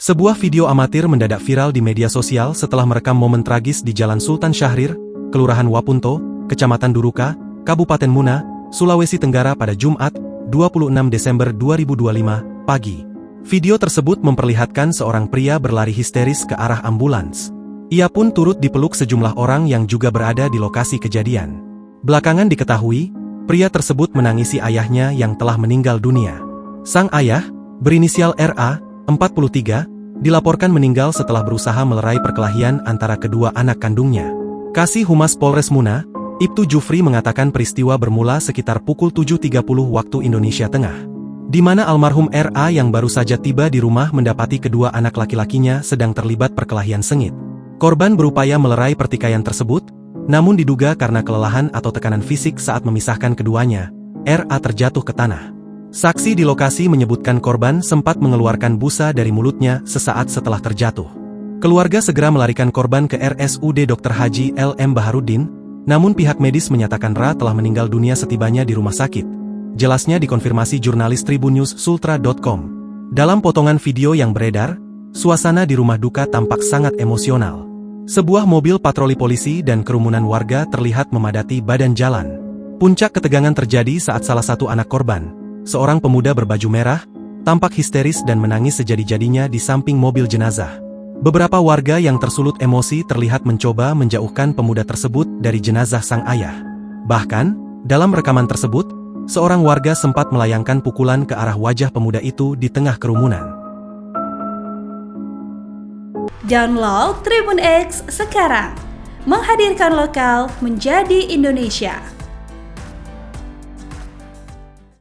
Sebuah video amatir mendadak viral di media sosial setelah merekam momen tragis di Jalan Sultan Syahrir, Kelurahan Wapunto, Kecamatan Duruka, Kabupaten Muna, Sulawesi Tenggara pada Jumat, 26 Desember 2025, pagi. Video tersebut memperlihatkan seorang pria berlari histeris ke arah ambulans. Ia pun turut dipeluk sejumlah orang yang juga berada di lokasi kejadian. Belakangan diketahui, pria tersebut menangisi ayahnya yang telah meninggal dunia. Sang ayah, berinisial RA, 43, dilaporkan meninggal setelah berusaha melerai perkelahian antara kedua anak kandungnya. Kasih Humas Polres Muna, Ibtu Jufri mengatakan peristiwa bermula sekitar pukul 7.30 waktu Indonesia Tengah, di mana almarhum RA yang baru saja tiba di rumah mendapati kedua anak laki-lakinya sedang terlibat perkelahian sengit. Korban berupaya melerai pertikaian tersebut, namun diduga karena kelelahan atau tekanan fisik saat memisahkan keduanya, RA terjatuh ke tanah. Saksi di lokasi menyebutkan korban sempat mengeluarkan busa dari mulutnya sesaat setelah terjatuh. Keluarga segera melarikan korban ke RSUD Dr. Haji LM Baharudin, namun pihak medis menyatakan RA telah meninggal dunia setibanya di rumah sakit. Jelasnya dikonfirmasi jurnalis tribunnews.sultra.com. Dalam potongan video yang beredar, suasana di rumah duka tampak sangat emosional. Sebuah mobil patroli polisi dan kerumunan warga terlihat memadati badan jalan. Puncak ketegangan terjadi saat salah satu anak korban, seorang pemuda berbaju merah, tampak histeris dan menangis sejadi-jadinya di samping mobil jenazah. Beberapa warga yang tersulut emosi terlihat mencoba menjauhkan pemuda tersebut dari jenazah sang ayah. Bahkan, dalam rekaman tersebut, seorang warga sempat melayangkan pukulan ke arah wajah pemuda itu di tengah kerumunan. Download Tribun X sekarang, menghadirkan lokal menjadi Indonesia.